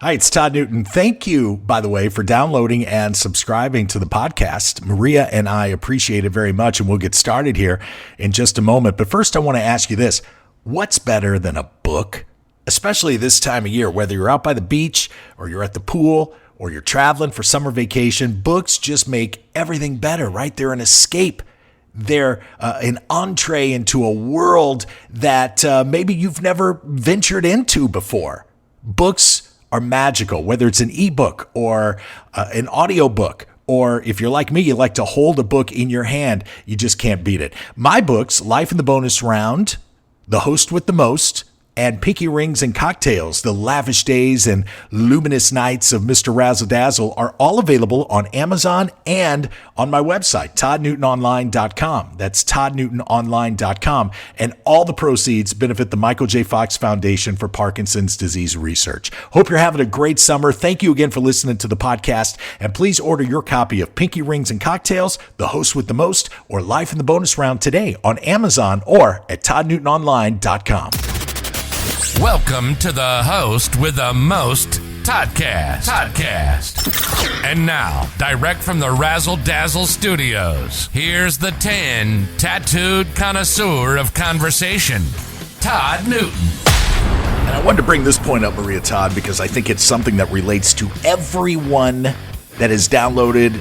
Hi, it's Todd Newton. Thank you, by the way, for downloading and subscribing to the podcast. Maria and I appreciate it very much, and we'll get started here in just a moment. But first, I want to ask you this. What's better than a book? Especially this time of year, whether you're out by the beach or you're at the pool or you're traveling for summer vacation, books just make everything better, right? They're an escape. They're an entree into a world that maybe you've never ventured into before. Books are magical, whether it's an ebook or an audiobook, or if you're like me, you like to hold a book in your hand, you just can't beat it. My books, Life in the Bonus Round, The Host with the Most, and Pinky Rings and Cocktails, The Lavish Days and Luminous Nights of Mr. Razzle Dazzle, are all available on Amazon and on my website, toddnewtononline.com. That's toddnewtononline.com. And all the proceeds benefit the Michael J. Fox Foundation for Parkinson's Disease Research. Hope you're having a great summer. Thank you again for listening to the podcast. And please order your copy of Pinky Rings and Cocktails, The Host with the Most, or Life in the Bonus Round today on Amazon or at toddnewtononline.com. Welcome to the host with the most, Toddcast. And now, direct from the Razzle Dazzle Studios, here's the tan, tattooed connoisseur of conversation, Todd Newton. And I wanted to bring this point up, Maria Todd, because I think it's something that relates to everyone that has downloaded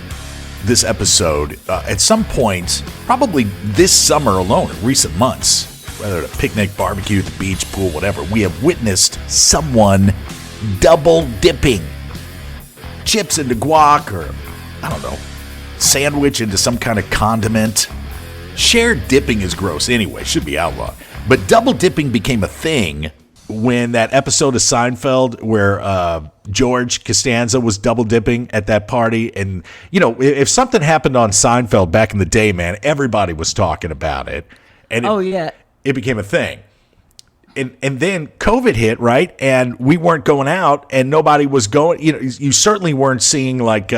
this episode at some point, probably this summer alone, in recent months. Whether at a picnic, barbecue, the beach, pool, whatever, we have witnessed someone double dipping chips into guac or, I don't know, sandwich into some kind of condiment. Shared dipping is gross anyway, should be outlawed. But double dipping became a thing when that episode of Seinfeld where George Costanza was double dipping at that party. And, you know, if something happened on Seinfeld back in the day, man, everybody was talking about it. And it became a thing. And then COVID hit, right? And we weren't going out and nobody was going, you know, you certainly weren't seeing like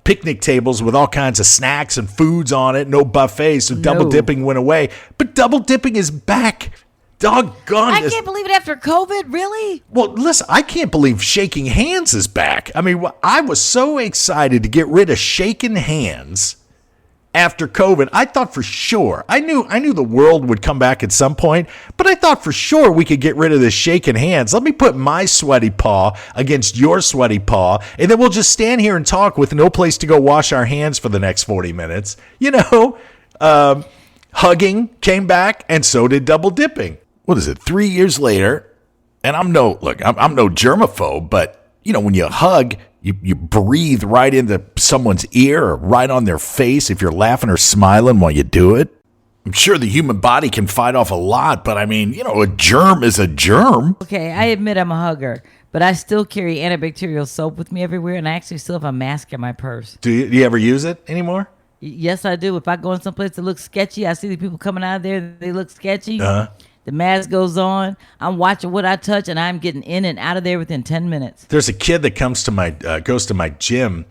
picnic tables with all kinds of snacks and foods on it, no buffets. So double dipping went away. But double dipping is back. Doggone. I can't believe it after COVID, really? Well, listen, I can't believe shaking hands is back. I mean, I was so excited to get rid of shaking hands after COVID. I thought for sure, I knew the world would come back at some point, but I thought for sure we could get rid of this shaking hands. Let me put my sweaty paw against your sweaty paw, and then we'll just stand here and talk with no place to go wash our hands for the next 40 minutes. You know, hugging came back, and so did double dipping. What is it, 3 years later? And I'm no germaphobe, but, you know, when you hug, You breathe right into someone's ear or right on their face if you're laughing or smiling while you do it. I'm sure the human body can fight off a lot, but I mean, you know, a germ is a germ. Okay, I admit I'm a hugger, but I still carry antibacterial soap with me everywhere, and I actually still have a mask in my purse. Do you ever use it anymore? Yes, I do. If I go in someplace that looks sketchy, I see the people coming out of there, they look sketchy. The mask goes on. I'm watching what I touch, and I'm getting in and out of there within 10 minutes. There's a kid that comes to goes to my gym.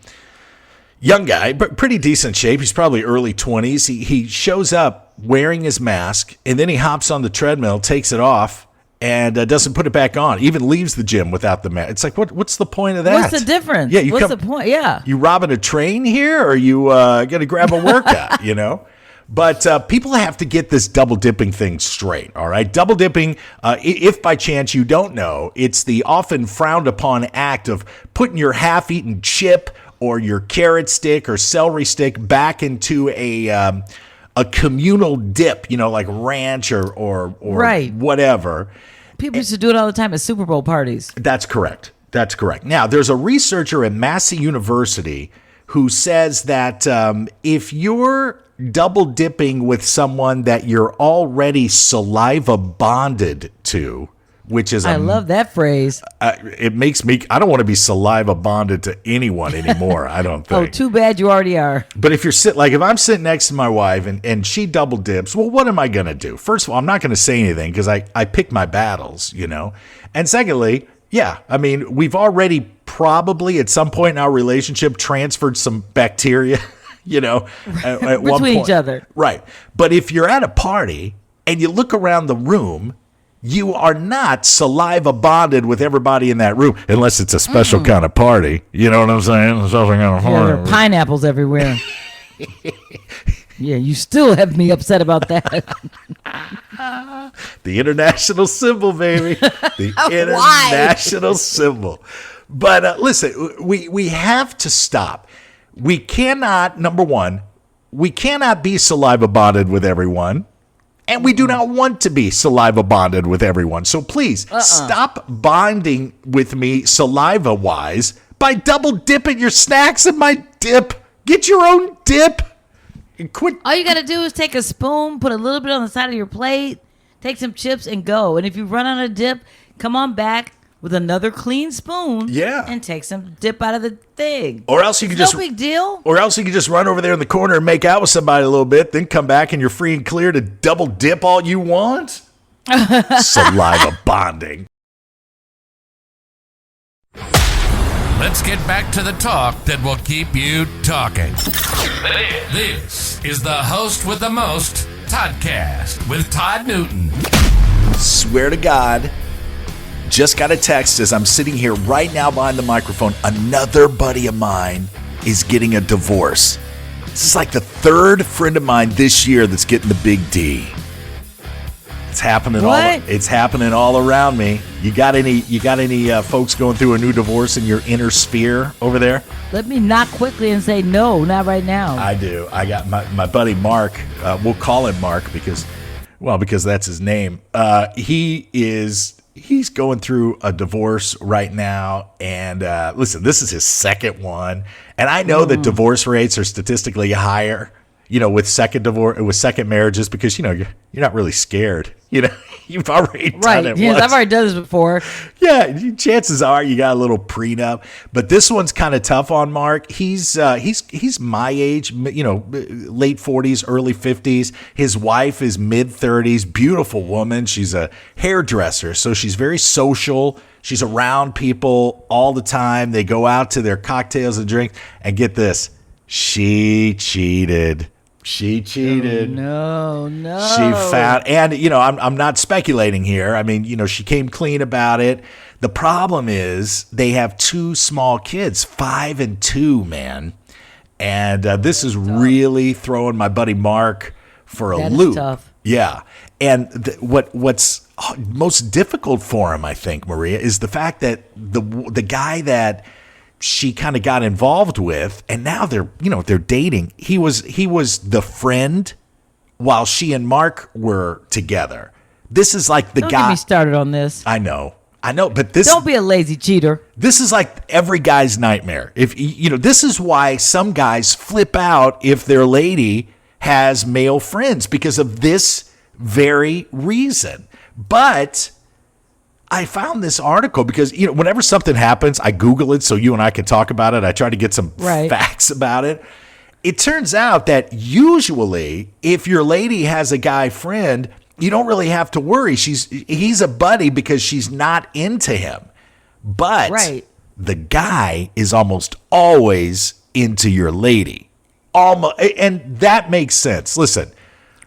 Young guy, but pretty decent shape. He's probably early 20s. He shows up wearing his mask, and then he hops on the treadmill, takes it off, and doesn't put it back on. Even leaves the gym without the mask. It's like, what's the point of that? What's the difference? Yeah, what's the point? Yeah. You robbing a train here, or you going to grab a workout, you know? But people have to get this double dipping thing straight, all right? Double dipping, if by chance you don't know, it's the often frowned upon act of putting your half-eaten chip or your carrot stick or celery stick back into a communal dip, you know, like ranch or right. Whatever. People used to do it all the time at Super Bowl parties. That's correct. Now, there's a researcher at Massey University who says that if you're double dipping with someone that you're already saliva bonded to, which is I love that phrase. It makes me, I don't want to be saliva bonded to anyone anymore, I don't think. Oh, too bad you already are. But if if I'm sitting next to my wife and she double dips, well, what am I going to do? First of all, I'm not going to say anything because I pick my battles, you know. And secondly, yeah, I mean, we've already probably at some point in our relationship transferred some bacteria, you know, at one point. Between each other. Right. But if you're at a party and you look around the room, You are not saliva bonded with everybody in that room unless it's a special kind of party. You know what I'm saying? A special kind of Yeah, party. there are pineapples everywhere. Yeah, you still have me upset about that. The international symbol, baby. The international symbol. But listen, we have to stop. We cannot, number one, we cannot be saliva bonded with everyone. And we do not want to be saliva bonded with everyone. So please stop bonding with me saliva-wise by double dipping your snacks in my dip. Get your own dip. And quit. All you got to do is take a spoon, put a little bit on the side of your plate, take some chips, and go. And if you run out of dip, come on back with another clean spoon. Yeah. And take some dip out of the thing. Or else you can No big deal. Or else you can just run over there in the corner and make out with somebody a little bit, then come back and you're free and clear to double dip all you want. Saliva bonding. Let's get back to the talk that will keep you talking. This is the host with the most, Toddcast, with Todd Newton. Swear to God, just got a text as I'm sitting here right now behind the microphone. Another buddy of mine is getting a divorce. This is like the third friend of mine this year that's getting the big D. It's happening it's happening all around me. You got any folks going through a new divorce in your inner sphere over there? Let me knock quickly and say no, not right now. I do. I got my buddy Mark. We'll call him Mark because that's his name. He's going through a divorce right now. And listen, this is his second one. And I know that divorce rates are statistically higher, with second marriages because, you're not really scared. You've already done it yes, once. I've already done this before. Yeah, chances are you got a little prenup, but this one's kind of tough on Mark. He's my age, late 40s, early 50s. His wife is mid 30s, beautiful woman. She's a hairdresser, so she's very social. She's around people all the time. They go out to their cocktails and drinks, and get this, she cheated. She cheated. Oh, no. She found, and I'm not speculating here. I mean, she came clean about it. The problem is they have two small kids, 5 and 2, man. And this is really throwing my buddy Mark for a loop. Is tough. Yeah. And what's most difficult for him, I think, Maria, is the fact that the guy that she kind of got involved with, and now they're dating. He was the friend while she and Mark were together. This is like the Don't guy. get me started on this. I know, but this. Don't be a lazy cheater. This is like every guy's nightmare. If this is why some guys flip out if their lady has male friends because of this very reason. But I found this article because, whenever something happens, I Google it so you and I can talk about it. I try to get some facts about it. It turns out that usually if your lady has a guy friend, you don't really have to worry. He's a buddy because she's not into him. But the guy is almost always into your lady. Almost, and that makes sense. Listen.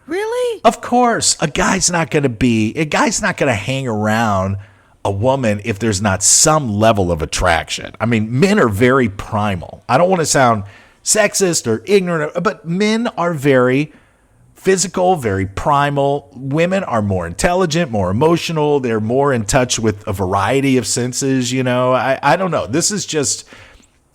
Really? Of course, a guy's not going to hang around a woman if there's not some level of attraction. I mean, men are very primal. I don't want to sound sexist or ignorant, but men are very physical, very primal. Women are more intelligent, more emotional. They're more in touch with a variety of senses. I don't know. This is just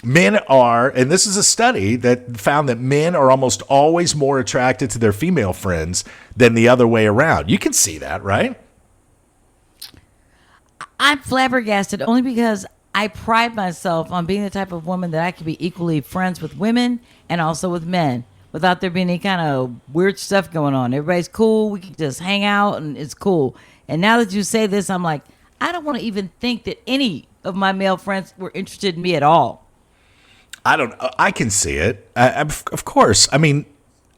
men are, and this is a study that found that men are almost always more attracted to their female friends than the other way around. You can see that, right? I'm flabbergasted only because I pride myself on being the type of woman that I can be equally friends with women and also with men without there being any kind of weird stuff going on. Everybody's cool. We can just hang out and it's cool. And now that you say this, I'm like, I don't want to even think that any of my male friends were interested in me at all. I can see it. Of course. I mean,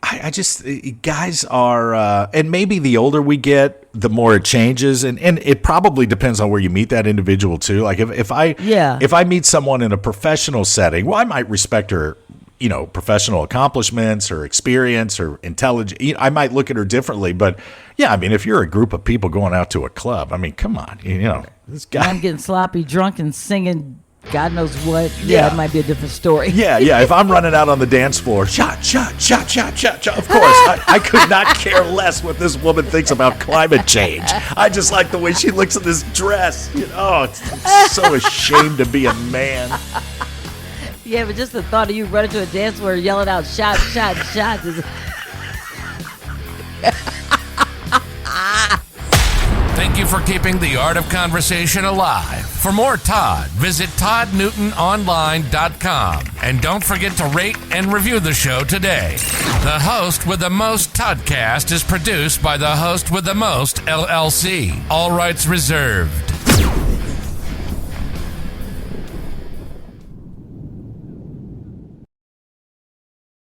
I just, guys are, and maybe the older we get, the more it changes. And it probably depends on where you meet that individual too. Like if I meet someone in a professional setting, well, I might respect her professional accomplishments or experience or intelligence, I might look at her differently. But yeah, I mean, if you're a group of people going out to a club, I mean, come on, this guy. I'm getting sloppy drunk and singing God knows what. Yeah. It might be a different story. Yeah. If I'm running out on the dance floor, shot, shot, shot, shot, shot, shot. Of course, I could not care less what this woman thinks about climate change. I just like the way she looks at this dress. I'm so ashamed to be a man. Yeah, but just the thought of you running to a dance floor yelling out shot, shot, shot is... Thank you for keeping the art of conversation alive. For more Todd, visit toddnewtononline.com. And don't forget to rate and review the show today. The Host with the Most Toddcast is produced by the Host with the Most, LLC. All rights reserved.